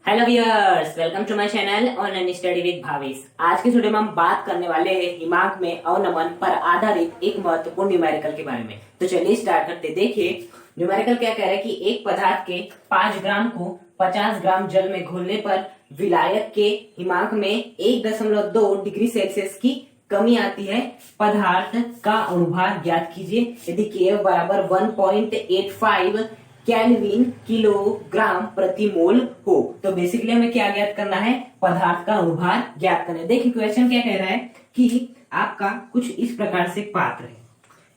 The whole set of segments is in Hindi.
Hello viewers, welcome to my channel online study with Bhavesh. आज के वीडियो में हम बात करने वाले हैं दिमाग में अवनमन पर आधारित एक महत्वपूर्ण न्यूमेरिकल के बारे में। तो चलिए स्टार्ट करते। देखिए न्यूमेरिकल क्या कह रहा है कि एक पदार्थ के 5 ग्राम को 50 ग्राम जल में घोलने पर विलायक के हिमांक में 1.2 डिग्री सेल्सियस की कमी आती है। पदार्थ का अणुभार ज्ञात कीजिए। यदि Kf बराबर 1.85 केल्विन किलोग्राम प्रति मोल हो तो बेसिकली हमें क्या ज्ञात करना है, पदार्थ का अणुभार ज्ञात करना है। देखिए क्वेश्चन क्या कह रहा है कि आपका कुछ इस प्रकार से पात्र है,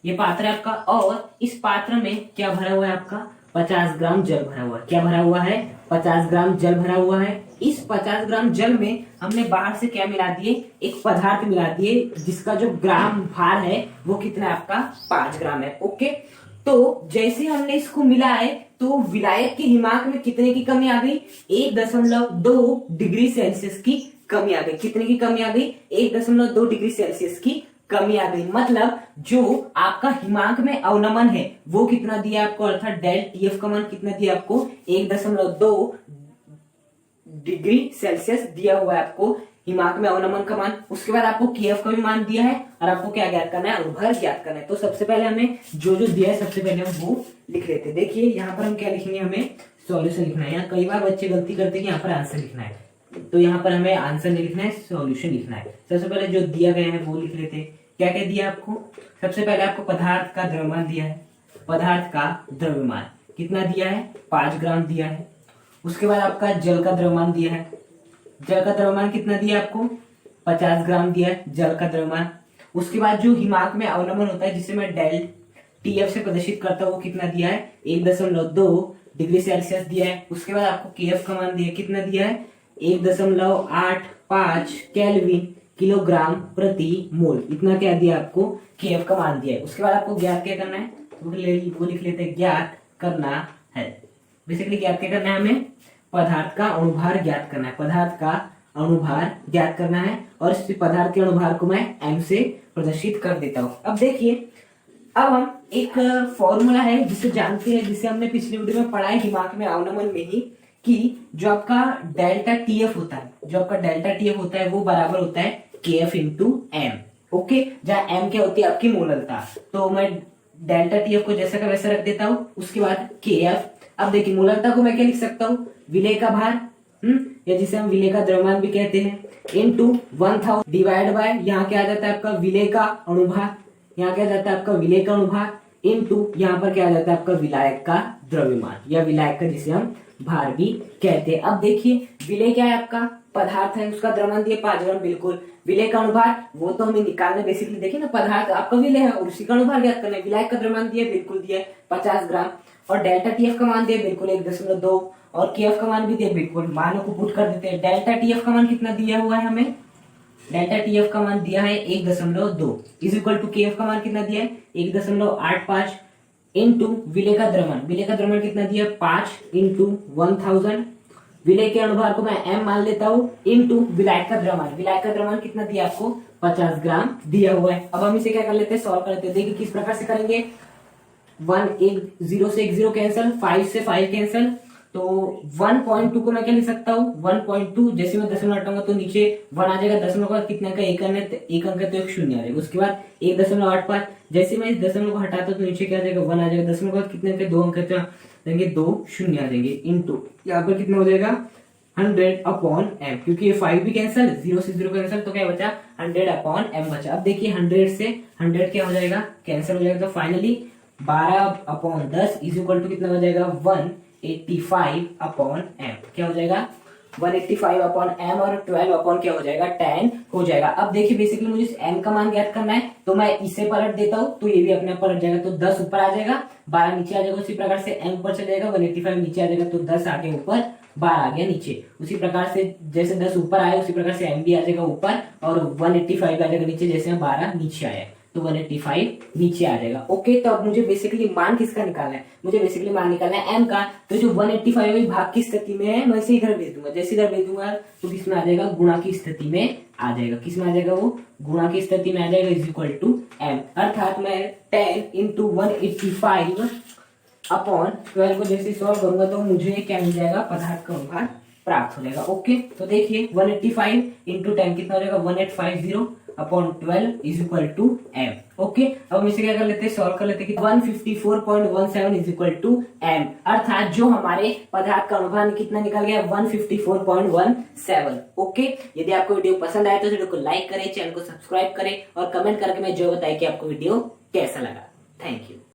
ये पात्र है आपका, और इस पात्र में क्या भरा हुआ है आपका 50 ग्राम जल भरा हुआ है। क्या भरा हुआ है? 50 ग्राम जल भरा हुआ है। इस 50 ग्राम जल में हमने बाहर से क्या मिला दिए, एक पदार्थ मिला दिए जिसका जो ग्राम भार है वो कितना है आपका 5 ग्राम है। ओके, तो जैसे हमने इसको मिलाए तो विलायक के हिमांक में कितने की कमी आ गई, 1.2 डिग्री सेल्सियस की कमी आ गई। कितने की कमी आ गई? 1.2 डिग्री सेल्सियस की कमी आ गई। मतलब जो आपका हिमांक में अवनमन है वो कितना दिया आपको, अर्थात डेल टीएफ का मान कितना दिया आपको, 1.2 डिग्री सेल्सियस दिया हुआ है आपको हिमांक में अवनमन का मान। उसके बाद आपको केएफ का भी मान दिया है और आपको क्या ज्ञात करना है, अणुभार ज्ञात करना है। तो सबसे पहले हमें जो दिया है सबसे पहले हम वो लिख लेते हैं। देखिए यहाँ पर हम क्या लिखेंगे, हमें सॉल्यूशन लिखना है। यहाँ कई बार बच्चे गलती करते हैं कि यहाँ पर आंसर लिखना है, तो यहाँ पर हमें आंसर नहीं लिखना है, सॉल्यूशन लिखना है। सबसे पहले जो दिया गया है वो लिख लेते हैं। क्या क्या दिया आपको? सबसे पहले आपको पदार्थ का द्रव्यमान दिया है। पदार्थ का द्रव्यमान कितना दिया है? 5 ग्राम दिया है। उसके बाद आपका जल का द्रव्यमान दिया है। जल का द्रव्यमान कितना दिया आपको? 50 ग्राम दिया है जल का द्रव्यमान। उसके बाद जो हिमांक में अवनमन होता है जिसे मैं डेल टीएफ से प्रदर्शित करता हूँ वो कितना दिया है, 1.2 डिग्री सेल्सियस दिया है। उसके बाद आपको केएफ का मान दिया, कितना दिया है, 1.85 केल्विन किलोग्राम प्रति मोल। इतना क्या दिया आपको, केएफ का मान दिया है। उसके बाद आपको ज्ञात क्या करना है, वो लिख लेते हैं, ज्ञात करना है। बेसिकली ज्ञात क्या करना है, हमें पदार्थ का अणुभार ज्ञात करना है। पदार्थ का अणुभार ज्ञात करना है और इस पदार्थ के अणुभार को मैं m से प्रदर्शित कर देता हूं। अब देखिए, अब हम एक फॉर्मूला है जिसे जानते हैं, जिसे हमने पिछले वीडियो में पढ़ा है हिमांक में अवनमन में ही, कि जो आपका डेल्टा टीएफ होता है, जो आपका डेल्टा टीएफ होता है वो बराबर होता है केएफ इंटू एम। ओके, जहां एम क्या होती है आपकी मोलरता, तो मैं डेल्टा टीएफ को जैसा का वैसा रख देता हूं। उसके बाद केएफ। अब देखिए मोलरता को मैं क्या लिख सकता हूँ, विलेय का भार, या जिसे हम विलेय का द्रव्यमान भी कहते हैं, इनटू 1000 डिवाइड बाय, यहाँ क्या आ जाता है आपका विलेय का अणुभार, यहाँ क्या आ जाता है आपका विलेय का अणुभार, इनटू यहाँ पर क्या आ जाता है आपका विलायक का द्रव्यमान या विलायक का जिसे हम भार भी कहते हैं। अब देखिए विलेय क्या है आपका, पदार्थ है, उसका द्रव्यमान दिया 5 ग्राम, बिल्कुल। विलेय का अणुभार वो तो हमें निकालना, बेसिकली देखिए ना, पदार्थ आपका विलेय है और उसी का अणुभार ज्ञात करना है। विलायक का द्रव्यमान दिया, बिल्कुल दिया 50 ग्राम, और डेल्टा टीएफ का मान दिया बिल्कुल 1.2, और केएफ का मान भी दिया बिल्कुल। मानों को पुट कर देते हैं। डेल्टा टीएफ का मान कितना दिया हुआ है हमें, डेल्टा टीएफ का मान दिया है 1.2 इज इक्वल टू केएफ का मान कितना दिया है 1.85 इंटू विलेय का द्रव्यमान। विलेय का द्रव्यमान कितना दिया 5 इंटू 1000। विलेय के अणुभार को मैं m मान लेता हूँ, इंटू विलायक का द्रव्यमान। विलायक का द्रव्यमान कितना दिया आपको 50 ग्राम दिया हुआ है। अब हम इसे क्या कर लेते हैं, सॉल्व कर लेते हैं। देखिए किस प्रकार से करेंगे, 0 से 1 0 कैंसिल, 5 से 5 कैंसिल, तो 1.2 को मैं क्या लिख सकता हूँ, 1.2 जैसे मैं दशमलव हटाऊंगा तो नीचे 1 आ जाएगा। दशमलव का कितने का एक अंक है तो एक शून्य आ जाएगा। उसके बाद 1.85, जैसे मैं इस दशमलव को हटाता हूँ तो नीचे क्या आ जाएगा, 1 आ जाएगा। दशमलव का कितने के 2 अंक है तो देंगे 2 शून्य आ जाएंगे, इंटू यहाँ पर कितना हो जाएगा 100/m, क्योंकि ये 5 भी कैंसिल, 0 से 0 कैंसिल, तो क्या बचा 100/m बचा। अब देखिए 100 से 100 क्या हो जाएगा, कैंसिल हो जाएगा। तो फाइनली 12/10 इज इक्वल टू कितना हो जाएगा 185/m। क्या हो जाएगा 185/m, और 12 क्या हो जाएगा 10 हो जाएगा। अब देखिए बेसिकली मुझे इस m का मान ज्ञात करना है, तो मैं इसे पलट देता हूँ तो ये भी अपने आप पलट जाएगा। तो 10 ऊपर आ जाएगा, 12 नीचे आ जाएगा। उसी प्रकार से m ऊपर चले जाएगा, 185 नीचे आ जाएगा, तो 10 आगे ऊपर, 12 आ गया नीचे। उसी प्रकार से जैसे 10 ऊपर आया उसी प्रकार से m भी आ जाएगा ऊपर, और 185 आ जाएगा नीचे, जैसे 12 नीचे आया तो 185 नीचे आ जाएगा। ओके, तो अब मुझे बेसिकली मान किसका निकालना है, मुझे बेसिकली मान निकालना है m का। तो जो 185 है भाग की स्थिति में है, मैं इसे इधर भेज दूंगा। जैसे इधर भेज दूंगा तो किसमें आ जाएगा, गुणा की स्थिति में आ जाएगा। किसमें आ जाएगा, वो गुणा की स्थिति में आ जाएगा, इज इक्वल टू m। अर्थात मैं 10 इंटू 185/12 को जैसे सॉल्व करूंगा तो मुझे क्या मिल जाएगा, पदार्थ का अणुभार प्राप्त हो जाएगा। ओके, तो देखिए 185 इंटू 10 कितना हो जाएगा 1850 upon 12 is equal to M. Okay, अब हम इसे क्या कर लेते हैं, सॉल्व कर लेते हैं कि 154.17 इज इक्वल टू एम, अर्थात जो हमारे पदार्थ का अनुभाग कितना निकल गया 154.17। ओके, यदि आपको वीडियो पसंद आए तो वीडियो को लाइक करें, चैनल को सब्सक्राइब करें और कमेंट करके मैं जो बताए कि आपको वीडियो कैसा लगा। Thank you.